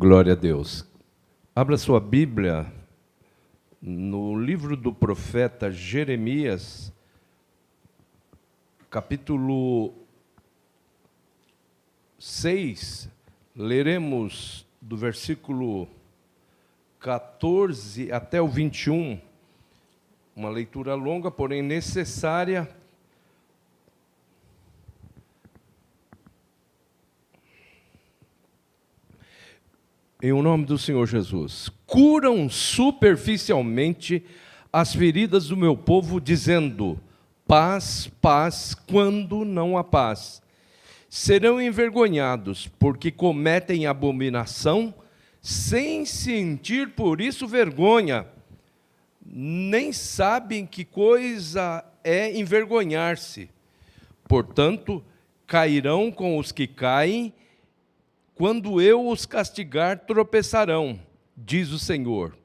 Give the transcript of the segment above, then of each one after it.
Glória a Deus. Abra sua Bíblia no livro do profeta Jeremias, capítulo 6, leremos do versículo 14 até o 21, uma leitura longa, porém necessária. Em o nome do Senhor Jesus. Curam superficialmente as feridas do meu povo, dizendo: paz, paz, quando não há paz. Serão envergonhados, porque cometem abominação, sem sentir por isso vergonha. Nem sabem que coisa é envergonhar-se. Portanto, cairão com os que caem. Quando eu os castigar, tropeçarão, diz o Senhor.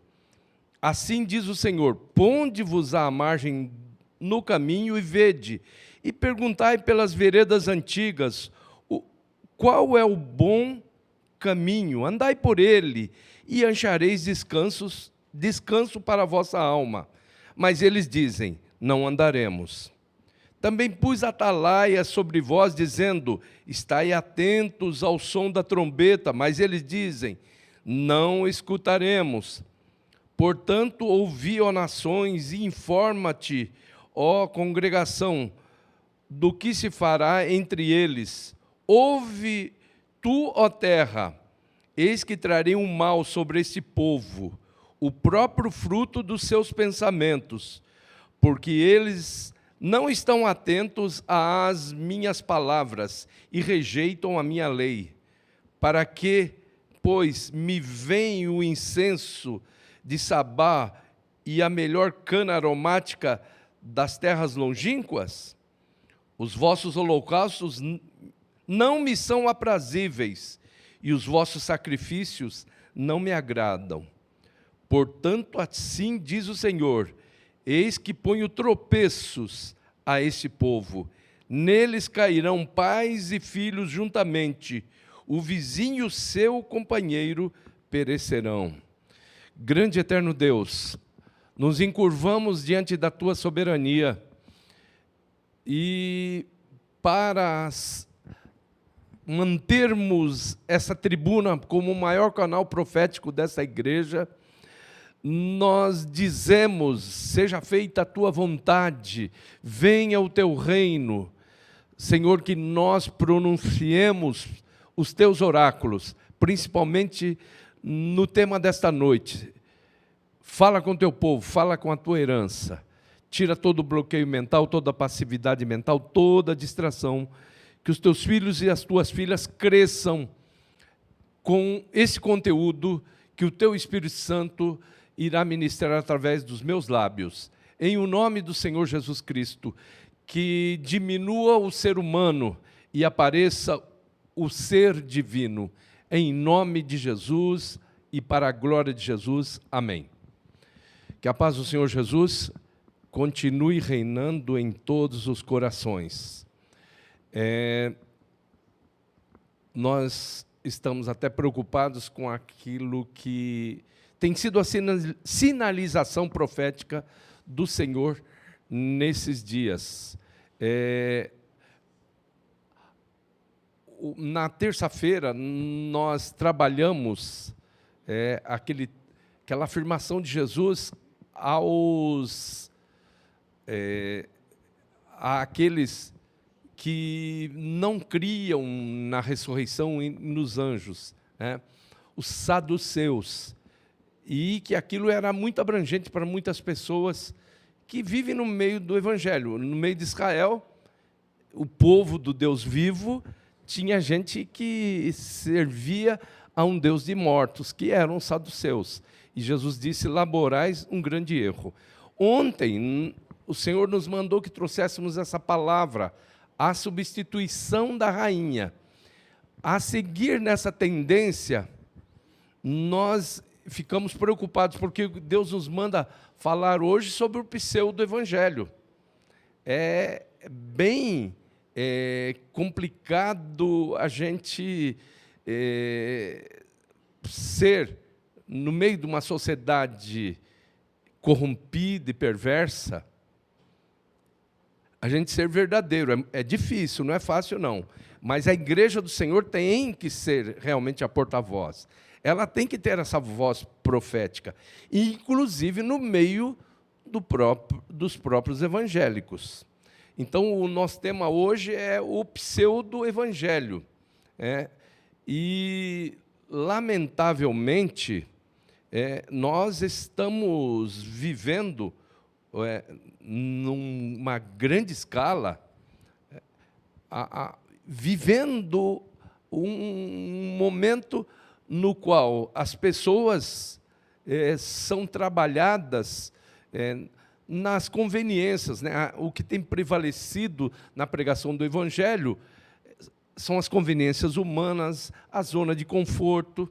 Assim diz o Senhor: ponde-vos à margem no caminho e vede, e perguntai pelas veredas antigas, qual é o bom caminho, andai por ele, e achareis descanso para a vossa alma. Mas eles dizem: não andaremos. Também pus atalaias sobre vós, dizendo: estai atentos ao som da trombeta. Mas eles dizem: não escutaremos. Portanto, ouvi, ó nações, e informa-te, ó congregação, do que se fará entre eles. Ouve tu, ó terra, eis que trarei um mal sobre este povo, o próprio fruto dos seus pensamentos, porque eles não estão atentos às minhas palavras e rejeitam a minha lei. Para que, pois, me vem o incenso de Sabá e a melhor cana aromática das terras longínquas? Os vossos holocaustos não me são aprazíveis, e os vossos sacrifícios não me agradam. Portanto, assim diz o Senhor: eis que ponho tropeços a este povo. Neles cairão pais e filhos juntamente. O vizinho e o seu companheiro perecerão. Grande e eterno Deus, nos encurvamos diante da Tua soberania. E para mantermos essa tribuna como o maior canal profético dessa igreja, nós dizemos: seja feita a tua vontade, venha o teu reino. Senhor, que nós pronunciemos os teus oráculos, principalmente no tema desta noite. Fala com o teu povo, fala com a tua herança. Tira todo o bloqueio mental, toda a passividade mental, toda a distração. Que os teus filhos e as tuas filhas cresçam com esse conteúdo que o teu Espírito Santo irá ministrar através dos meus lábios. Em o nome do Senhor Jesus Cristo, que diminua o ser humano e apareça o ser divino. Em nome de Jesus e para a glória de Jesus. Amém. Que a paz do Senhor Jesus continue reinando em todos os corações. Nós estamos até preocupados com aquilo que tem sido a sinalização profética do Senhor nesses dias. Na terça-feira, nós trabalhamos aquela afirmação de Jesus àqueles que não criam na ressurreição e nos anjos, né? Os saduceus. E que aquilo era muito abrangente para muitas pessoas que vivem no meio do Evangelho. No meio de Israel, o povo do Deus vivo, tinha gente que servia a um Deus de mortos, que eram os saduceus. E Jesus disse: laborais um grande erro. Ontem, o Senhor nos mandou que trouxéssemos essa palavra, a substituição da rainha. A seguir nessa tendência, nós ficamos preocupados, porque Deus nos manda falar hoje sobre o pseudo-evangelho. É bem complicado a gente ser, no meio de uma sociedade corrompida e perversa, a gente ser verdadeiro. É difícil, não é fácil, não. Mas a igreja do Senhor tem que ser realmente a porta-voz. Ela tem que ter essa voz profética, inclusive no meio dos próprios evangélicos. Então, o nosso tema hoje é o pseudo-evangelho. E, lamentavelmente, nós estamos vivendo, numa grande escala, vivendo um momento no qual as pessoas são trabalhadas nas conveniências, né? O que tem prevalecido na pregação do Evangelho são as conveniências humanas, a zona de conforto,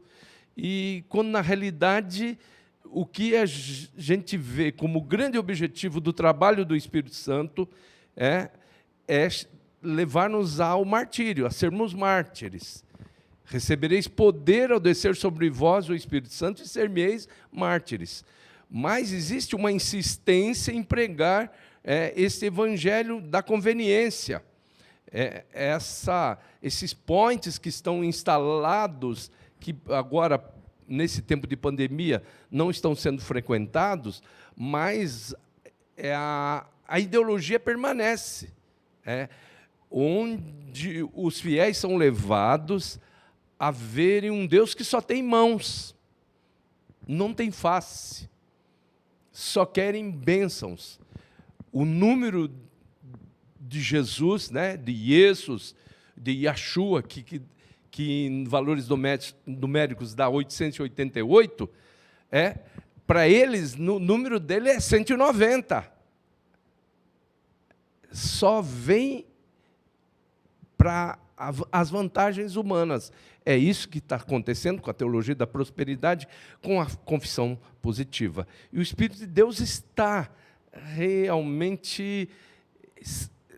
e quando, na realidade, o que a gente vê como grande objetivo do trabalho do Espírito Santo é levar-nos ao martírio, a sermos mártires. Recebereis poder ao descer sobre vós o Espírito Santo e ser-me-eis mártires. Mas existe uma insistência em pregar esse evangelho da conveniência. Esses points que estão instalados, que agora, nesse tempo de pandemia, não estão sendo frequentados, mas a ideologia permanece, onde os fiéis são levados a verem um Deus que só tem mãos, não tem face, só querem bênçãos. O número de Jesus, de Jesus, de Yeshua, que em valores numéricos dá 888, para eles, o número dele é 190. Só vem para as vantagens humanas. É isso que está acontecendo com a teologia da prosperidade, com a confissão positiva. E o Espírito de Deus está realmente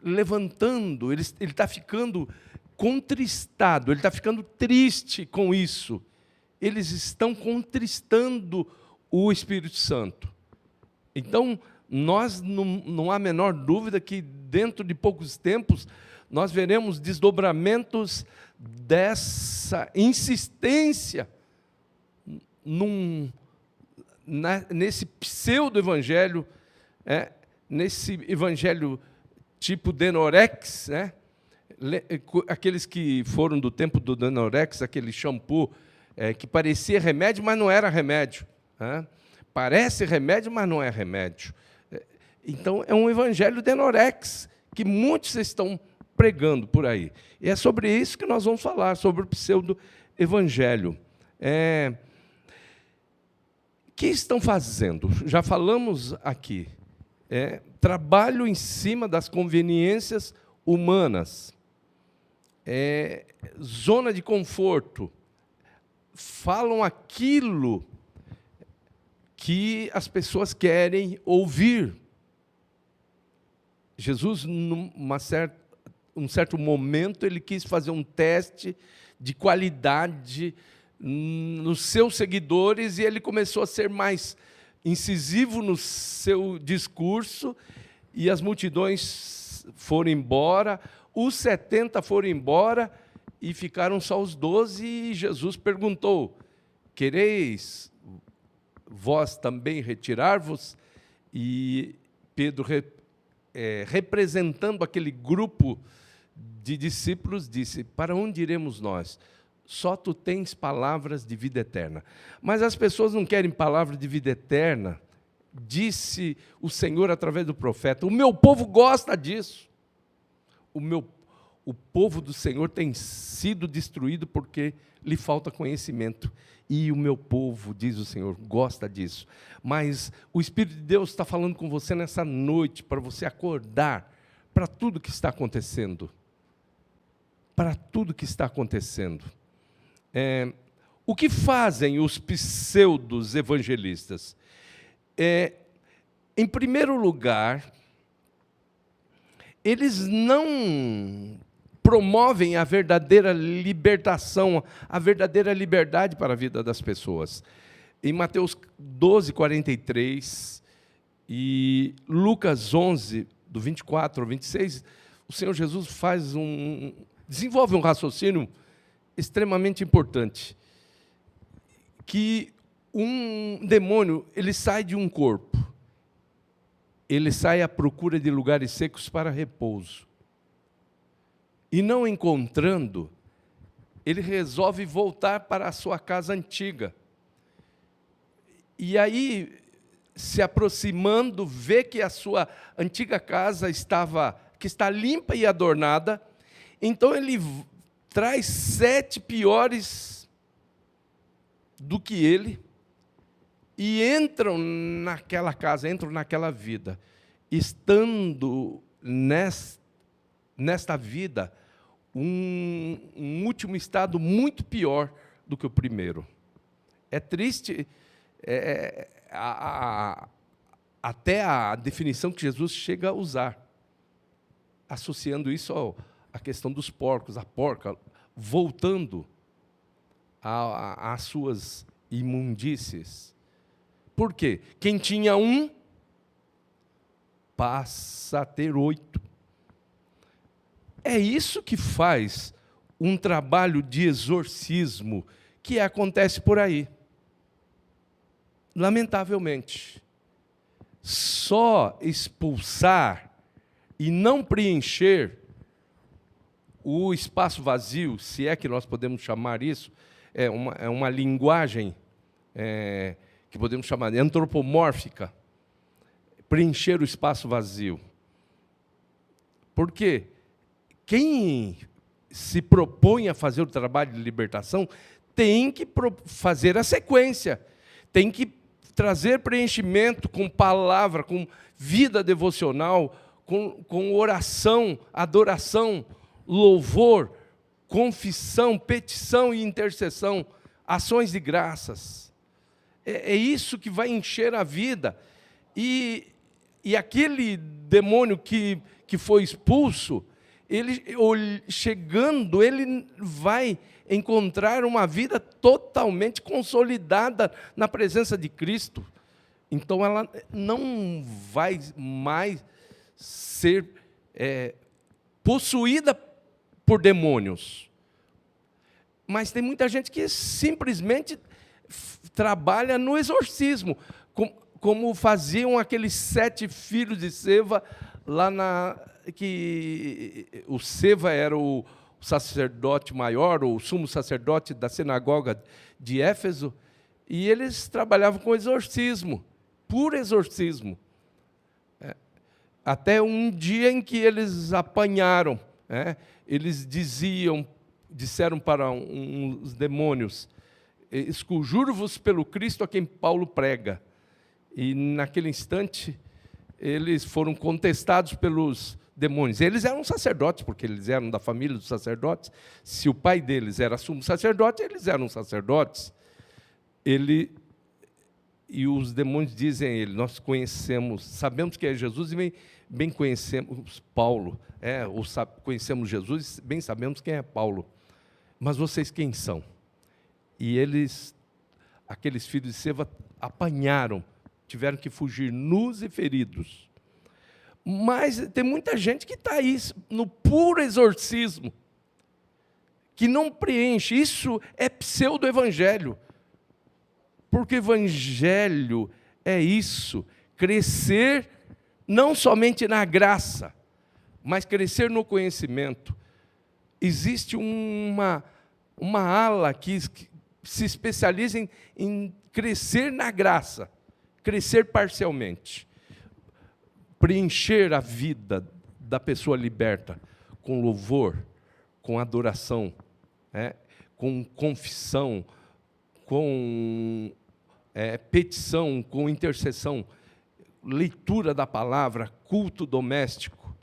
levantando, ele está ficando contristado, ele está ficando triste com isso. Eles estão contristando o Espírito Santo. Então, não há a menor dúvida que, dentro de poucos tempos, nós veremos desdobramentos dessa insistência nesse pseudo-evangelho, nesse evangelho tipo Denorex, aqueles que foram do tempo do Denorex, aquele shampoo que parecia remédio, mas não era remédio. Parece remédio, mas não é remédio. Então, é um evangelho Denorex, que muitos estão pregando por aí. E é sobre isso que nós vamos falar, sobre o pseudo-evangelho. O que estão fazendo? Já falamos aqui. Trabalho em cima das conveniências humanas. Zona de conforto. Falam aquilo que as pessoas querem ouvir. Jesus, um certo momento, ele quis fazer um teste de qualidade nos seus seguidores e ele começou a ser mais incisivo no seu discurso e as multidões foram embora, os 70 foram embora e ficaram só os 12 e Jesus perguntou: quereis vós também retirar-vos? E Pedro, representando aquele grupo de discípulos, disse: para onde iremos nós? Só tu tens palavras de vida eterna. Mas as pessoas não querem palavra de vida eterna. Disse o Senhor através do profeta: o meu povo gosta disso. O povo do Senhor tem sido destruído porque lhe falta conhecimento. E o meu povo, diz o Senhor, gosta disso. Mas o Espírito de Deus está falando com você nessa noite, para você acordar para tudo que está acontecendo. Para tudo que está acontecendo. O que fazem os pseudos evangelistas? Em primeiro lugar, eles não promovem a verdadeira libertação, a verdadeira liberdade para a vida das pessoas. Em Mateus 12, 43 e Lucas 11, do 24 ao 26, o Senhor Jesus desenvolve um raciocínio extremamente importante, que um demônio, ele sai de um corpo, ele sai à procura de lugares secos para repouso. E não encontrando, ele resolve voltar para a sua casa antiga. E aí, se aproximando, vê que a sua antiga casa está limpa e adornada, então ele traz 7 piores do que ele, e entram naquela casa, entram naquela vida. Estando nesta vida, um último estado muito pior do que o primeiro. É triste, até a definição que Jesus chega a usar, associando isso à questão dos porcos, a porca, voltando às suas imundícies. Por quê? Quem tinha um, passa a ter 8. É isso que faz um trabalho de exorcismo que acontece por aí. Lamentavelmente, só expulsar e não preencher o espaço vazio, se é que nós podemos chamar isso, é uma linguagem que podemos chamar de antropomórfica, preencher o espaço vazio. Porque quem se propõe a fazer o trabalho de libertação tem que fazer a sequência, tem que trazer preenchimento com palavra, com vida devocional, com oração, adoração, louvor, confissão, petição e intercessão, ações de graças. É isso que vai encher a vida. E aquele demônio que foi expulso, ele chegando, ele vai encontrar uma vida totalmente consolidada na presença de Cristo. Então, ela não vai mais ser possuída por demônios. Mas tem muita gente que simplesmente trabalha no exorcismo, como faziam aqueles 7 filhos de Seva, que o Seva era o sacerdote maior, o sumo sacerdote da sinagoga de Éfeso, e eles trabalhavam com exorcismo, puro exorcismo. Até um dia em que eles apanharam, eles disseram para uns demônios: esconjuro-vos pelo Cristo a quem Paulo prega. E naquele instante, eles foram contestados pelos demônios. Eles eram sacerdotes, porque eles eram da família dos sacerdotes. Se o pai deles era sumo sacerdote, eles eram sacerdotes. E os demônios dizem a ele: nós conhecemos, sabemos que é Jesus e bem conhecemos Paulo. Conhecemos Jesus e bem sabemos quem é Paulo. Mas vocês quem são? E aqueles filhos de Seva, apanharam, tiveram que fugir nus e feridos. Mas tem muita gente que está aí no puro exorcismo, que não preenche. Isso é pseudo-evangelho. Porque evangelho é isso, crescer não somente na graça, mas crescer no conhecimento. Existe uma ala que se especializa em crescer na graça, crescer parcialmente, preencher a vida da pessoa liberta com louvor, com adoração, com confissão, com petição, com intercessão, leitura da palavra, culto doméstico.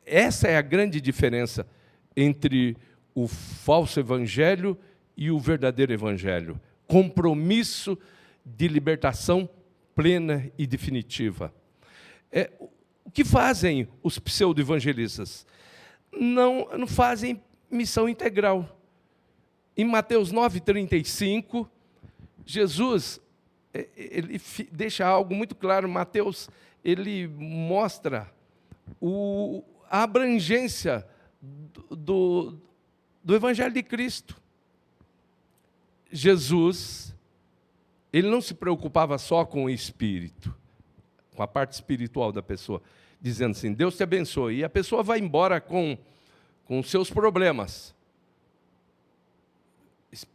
Essa é a grande diferença entre o falso evangelho e o verdadeiro evangelho. Compromisso de libertação plena e definitiva. O que fazem os pseudo-evangelistas? Não fazem missão integral. Em Mateus 9,35, Jesus ele deixa algo muito claro. Mateus ele mostra a abrangência do Evangelho de Cristo. Jesus, ele não se preocupava só com o espírito, com a parte espiritual da pessoa, dizendo assim, Deus te abençoe, e a pessoa vai embora com seus problemas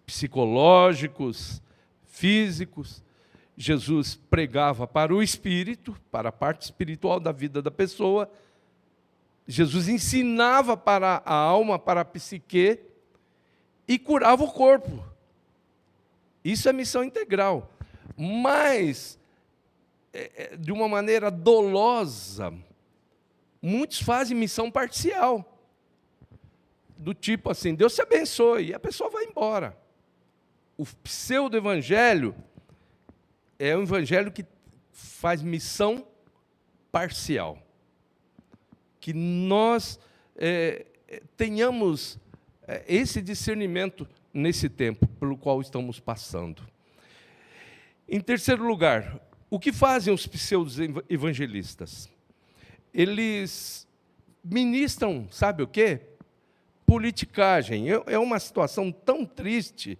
psicológicos, físicos. Jesus pregava para o espírito, para a parte espiritual da vida da pessoa. Jesus ensinava para a alma, para a psique, e curava o corpo. Isso é missão integral. Mas, de uma maneira dolosa, muitos fazem missão parcial. Do tipo assim, Deus te abençoe, e a pessoa vai embora. O pseudo-evangelho é um evangelho que faz missão parcial. Que nós tenhamos esse discernimento nesse tempo pelo qual estamos passando. Em terceiro lugar, o que fazem os pseudo-evangelistas? Eles ministram, sabe o quê? Politicagem. É uma situação tão triste.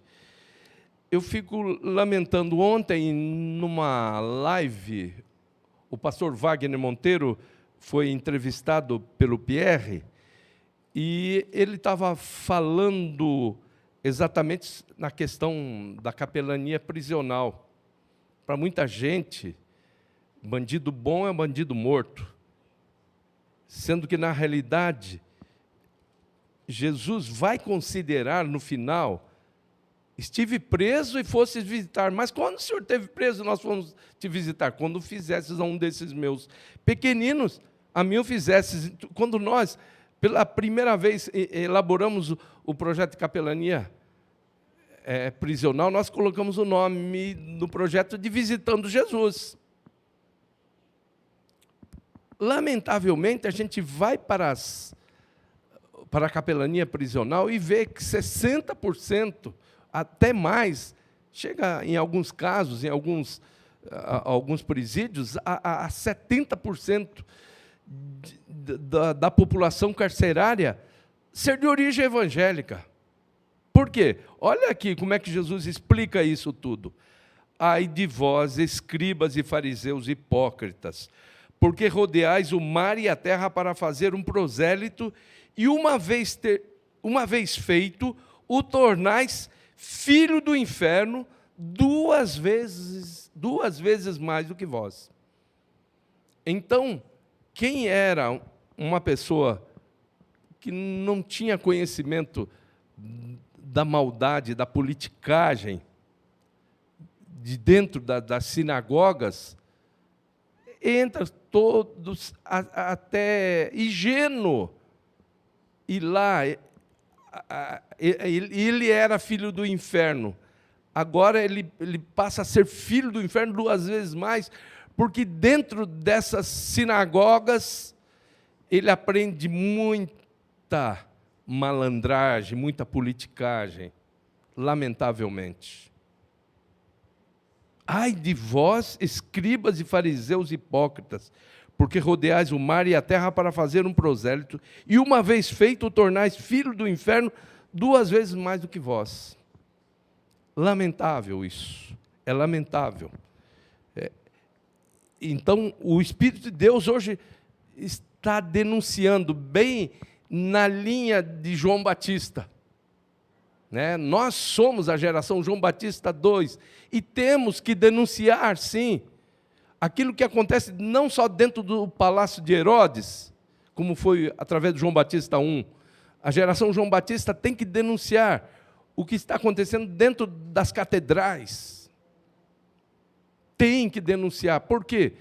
Eu fico lamentando. Ontem, numa live, o pastor Wagner Monteiro foi entrevistado pelo Pierre, e ele estava falando exatamente na questão da capelania prisional. Para muita gente, bandido bom é bandido morto. Sendo que, na realidade, Jesus vai considerar, no final, estive preso e fosses visitar. Mas quando o Senhor esteve preso, nós fomos te visitar. Quando fizesses a um desses meus pequeninos, a mim o fizesses. Quando nós, pela primeira vez, elaboramos o projeto de capelania prisional, nós colocamos o nome no projeto de Visitando Jesus. Lamentavelmente, a gente vai para a capelania prisional e vê que 60%, até mais, chega em alguns casos, em alguns presídios, a 70% da população carcerária ser de origem evangélica. Por quê? Olha aqui como é que Jesus explica isso tudo. Ai de vós, escribas e fariseus hipócritas, porque rodeais o mar e a terra para fazer um prosélito, e uma vez feito, o tornais filho do inferno duas vezes mais do que vós. Então, quem era uma pessoa que não tinha conhecimento da maldade, da politicagem, de dentro das sinagogas, entra todos, até Higeno, e lá, ele era filho do inferno. Agora ele passa a ser filho do inferno duas vezes mais, porque dentro dessas sinagogas ele aprende muita malandragem, muita politicagem, lamentavelmente. Ai de vós, escribas e fariseus hipócritas, porque rodeais o mar e a terra para fazer um prosélito, e uma vez feito, o tornais filho do inferno duas vezes mais do que vós. Lamentável isso, é lamentável. Então, o Espírito de Deus hoje está denunciando bem na linha de João Batista. Nós somos a geração João Batista 2, e temos que denunciar, sim, aquilo que acontece não só dentro do palácio de Herodes, como foi através do João Batista 1. A geração João Batista tem que denunciar o que está acontecendo dentro das catedrais. Tem que denunciar. Por quê?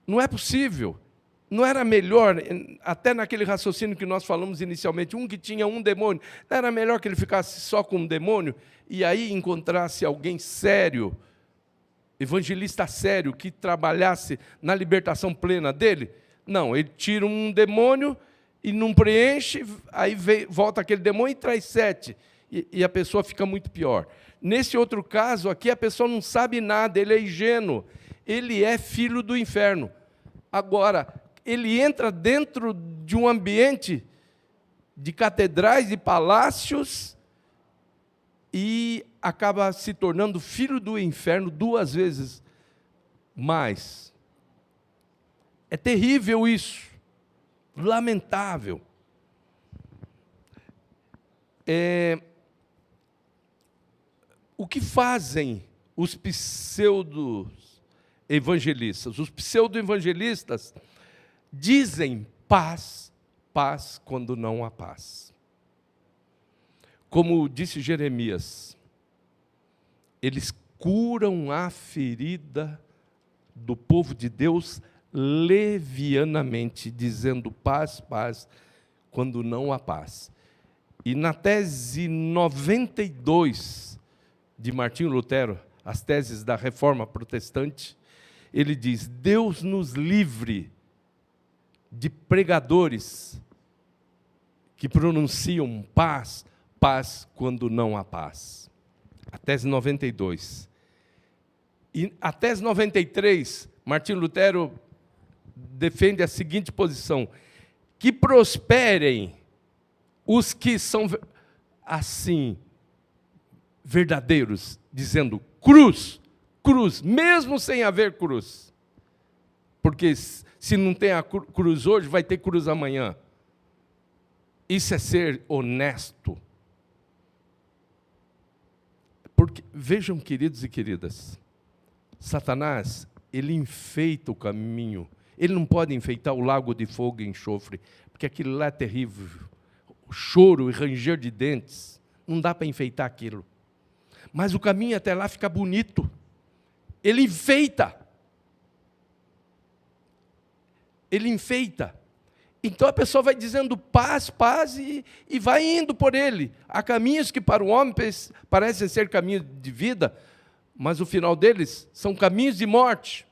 Não é possível. Não era melhor, até naquele raciocínio que nós falamos inicialmente, um que tinha um demônio, não era melhor que ele ficasse só com um demônio e aí encontrasse alguém sério, evangelista sério, que trabalhasse na libertação plena dele, Não, ele tira um demônio e não preenche, aí volta aquele demônio e traz 7. E a pessoa fica muito pior. Nesse outro caso aqui, a pessoa não sabe nada, ele é ingênuo. Ele é filho do inferno. Agora, ele entra dentro de um ambiente de catedrais e palácios e acaba se tornando filho do inferno 2 vezes mais. É terrível isso, lamentável. O que fazem os pseudo-evangelistas? Os pseudo-evangelistas dizem paz, paz, quando não há paz. Como disse Jeremias, eles curam a ferida do povo de Deus levianamente, dizendo paz, paz, quando não há paz. E na tese 92 de Martinho Lutero, as teses da Reforma Protestante, ele diz: Deus nos livre de pregadores que pronunciam paz, paz, quando não há paz. A tese 92. E a tese 93, Martinho Lutero defende a seguinte posição: que prosperem os que são assim, verdadeiros, dizendo cruz, cruz, mesmo sem haver cruz. Porque se não tem a cruz hoje, vai ter cruz amanhã. Isso é ser honesto. Porque, vejam, queridos e queridas, Satanás, ele enfeita o caminho. Ele não pode enfeitar o lago de fogo e enxofre, porque aquilo lá é terrível. Choro e ranger de dentes, não dá para enfeitar aquilo. Mas o caminho até lá fica bonito. Ele enfeita. Ele enfeita. Então a pessoa vai dizendo paz, paz, e vai indo por ele. Há caminhos que para o homem parecem ser caminhos de vida, mas o final deles são caminhos de morte.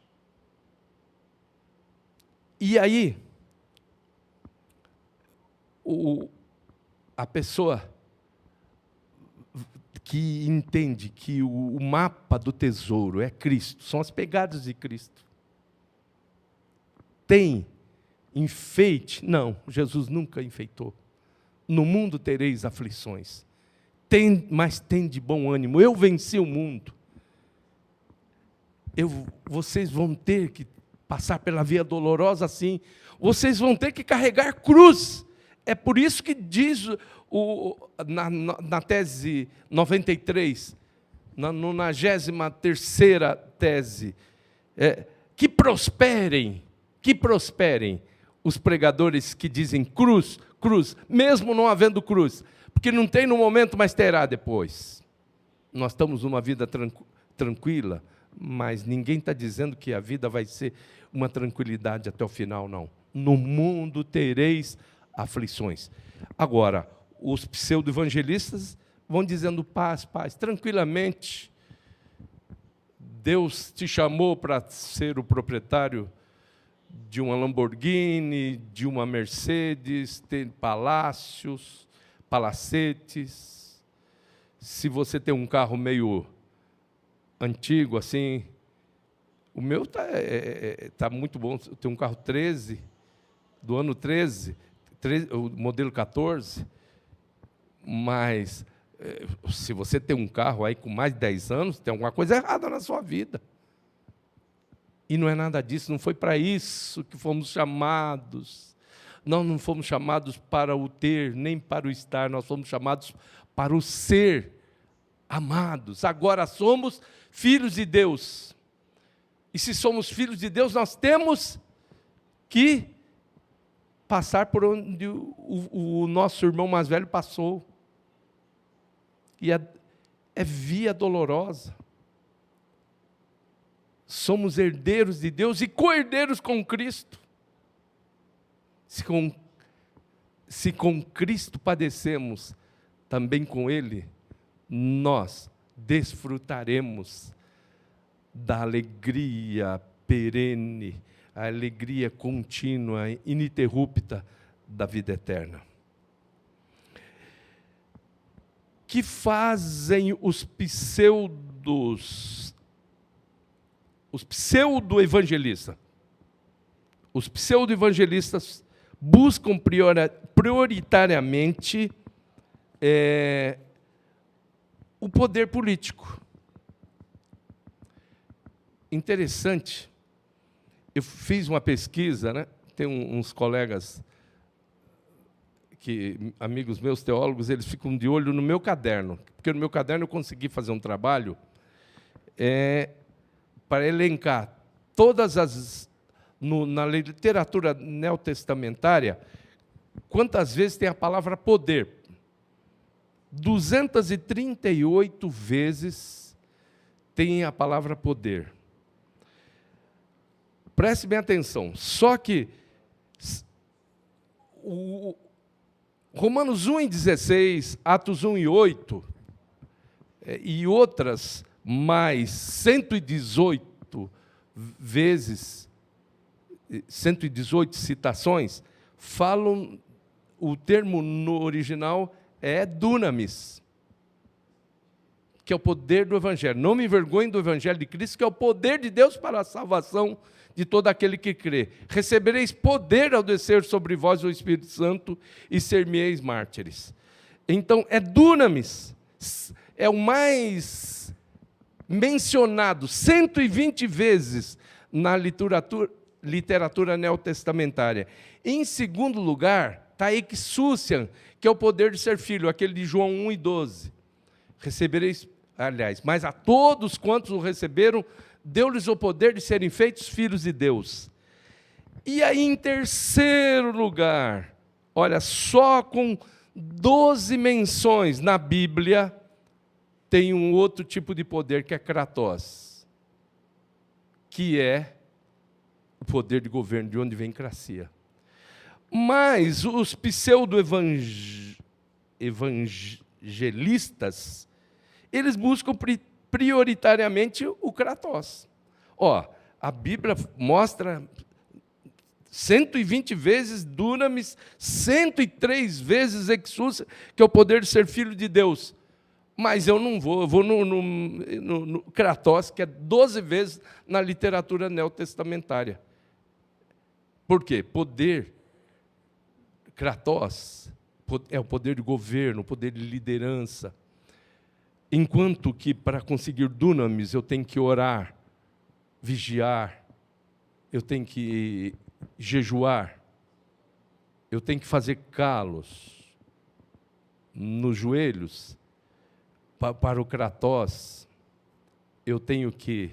E aí, a pessoa que entende que o mapa do tesouro é Cristo, são as pegadas de Cristo. Tem enfeite? Não, Jesus nunca enfeitou. No mundo tereis aflições. Mas tem de bom ânimo. Eu venci o mundo. Vocês vão ter que passar pela via dolorosa assim. Vocês vão ter que carregar cruz. É por isso que diz na tese 93, na 93ª tese, que prosperem os pregadores que dizem cruz, cruz, mesmo não havendo cruz, porque não tem no momento, mas terá depois. Nós estamos numa vida tranquila, mas ninguém está dizendo que a vida vai ser uma tranquilidade até o final, não. No mundo tereis aflições. Agora, os pseudo-evangelistas vão dizendo paz, paz, tranquilamente. Deus te chamou para ser o proprietário de uma Lamborghini, de uma Mercedes, ter palácios, palacetes. Se você tem um carro meio antigo, assim, o meu tá muito bom. Eu tenho um carro 13, do ano 13, o modelo 14, mas se você tem um carro aí com mais de 10 anos, tem alguma coisa errada na sua vida. E não é nada disso, não foi para isso que fomos chamados. Nós não fomos chamados para o ter, nem para o estar, nós fomos chamados para o ser, amados. Agora somos filhos de Deus. E se somos filhos de Deus, nós temos que passar por onde o nosso irmão mais velho passou. E é via dolorosa. Somos herdeiros de Deus e co-herdeiros com Cristo. Se com Cristo padecemos, também com Ele, nós desfrutaremos da alegria perene, a alegria contínua, ininterrupta da vida eterna. Que fazem os pseudo-evangelistas? Os pseudo-evangelistas buscam prioritariamente o poder político. Interessante, eu fiz uma pesquisa, né? Tem uns colegas, amigos meus teólogos, eles ficam de olho no meu caderno, porque no meu caderno eu consegui fazer um trabalho para elencar todas na literatura neotestamentária, quantas vezes tem a palavra poder. 238 vezes tem a palavra poder. Preste bem atenção, só que Romanos 1:16, Atos 1:8, e outras mais 118 vezes, 118 citações, falam, o termo no original é dunamis, que é o poder do Evangelho. Não me envergonhe do Evangelho de Cristo, que é o poder de Deus para a salvação de todo aquele que crê. Recebereis poder ao descer sobre vós o Espírito Santo e ser-me-eis mártires. Então, é dunamis, é o mais mencionado 120 vezes na literatura neotestamentária. Em segundo lugar, está exousian, que é o poder de ser filho, aquele de João 1:12. Recebereis, aliás, mas a todos quantos o receberam, deu-lhes o poder de serem feitos filhos de Deus. E aí, em terceiro lugar, olha, só com 12 menções na Bíblia, tem um outro tipo de poder, que é kratos, que é o poder de governo, de onde vem cracia. Mas os pseudo-evangelistas, eles buscam prioritariamente o kratos. A Bíblia mostra 120 vezes dunamis, 103 vezes exousia, que é o poder de ser filho de Deus. Mas eu não vou, eu vou no kratos, que é 12 vezes na literatura neotestamentária. Por quê? Poder, kratos, é o poder de governo, o poder de liderança. Enquanto que, para conseguir dunamis, eu tenho que orar, vigiar, eu tenho que jejuar, eu tenho que fazer calos nos joelhos. Para o kratos, eu tenho que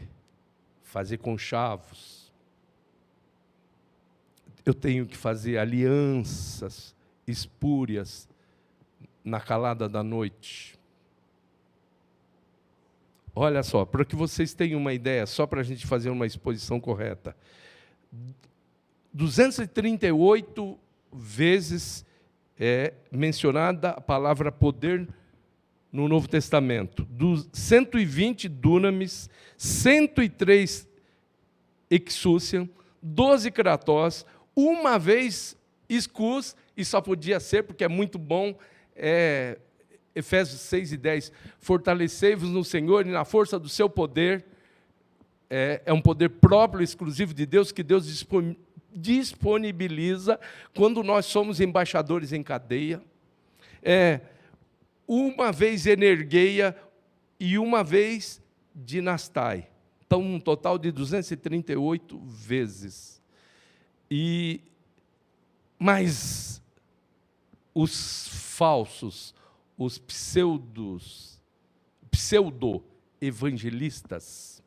fazer conchavos, eu tenho que fazer alianças espúrias na calada da noite. Olha só, para que vocês tenham uma ideia, só para a gente fazer uma exposição correta, 238 vezes é mencionada a palavra poder no Novo Testamento, 120 dunamis, 103 exousian, 12 kratos, uma vez exous, e só podia ser, porque é muito bom, Efésios 6:10, fortalecei-vos no Senhor e na força do seu poder, é um poder próprio, exclusivo de Deus, que Deus disponibiliza quando nós somos embaixadores em cadeia. Uma vez energeia e uma vez dinastai. Então, um total de 238 vezes. Mas os falsos, os pseudo-evangelistas,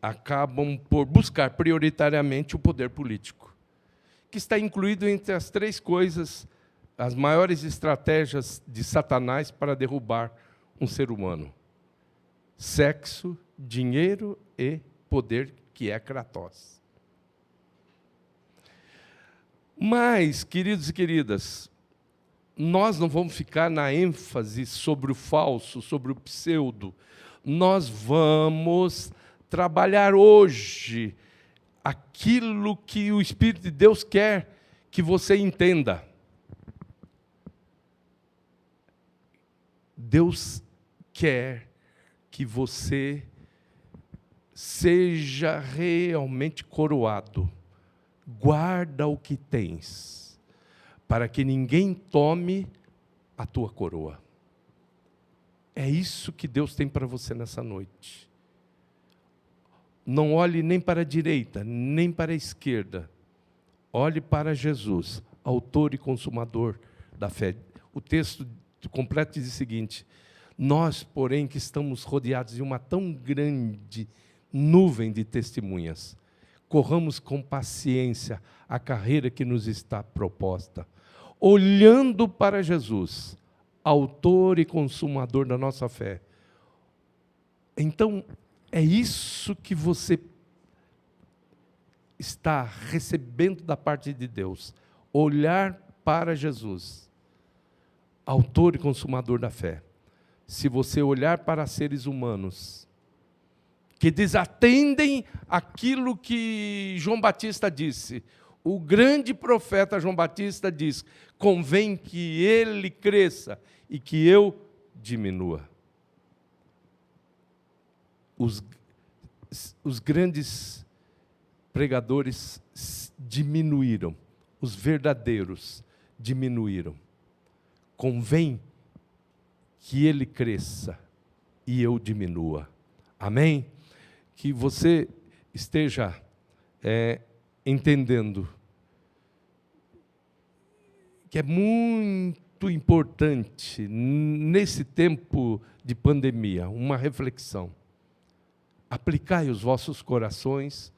acabam por buscar prioritariamente o poder político, que está incluído entre as três coisas, as maiores estratégias de Satanás para derrubar um ser humano: sexo, dinheiro e poder, que é kratos. Mas, queridos e queridas, nós não vamos ficar na ênfase sobre o falso, sobre o pseudo. Nós vamos trabalhar hoje aquilo que o Espírito de Deus quer que você entenda. Deus quer que você seja realmente coroado. Guarda o que tens, para que ninguém tome a tua coroa. É isso que Deus tem para você nessa noite. Não olhe nem para a direita, nem para a esquerda. Olhe para Jesus, autor e consumador da fé. O texto completo diz o seguinte: nós, porém, que estamos rodeados de uma tão grande nuvem de testemunhas, corramos com paciência a carreira que nos está proposta, olhando para Jesus, autor e consumador da nossa fé. Então, é isso que você está recebendo da parte de Deus. Olhar para Jesus, autor e consumador da fé. Se você olhar para seres humanos que desatendem aquilo que João Batista disse, o grande profeta João Batista diz: convém que ele cresça e que eu diminua. Os grandes pregadores diminuíram, os verdadeiros diminuíram. Convém que ele cresça e eu diminua. Amém? Que você esteja entendendo que é muito importante, nesse tempo de pandemia, uma reflexão. Aplicai os vossos corações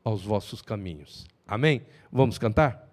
aos vossos caminhos. Amém? Vamos cantar?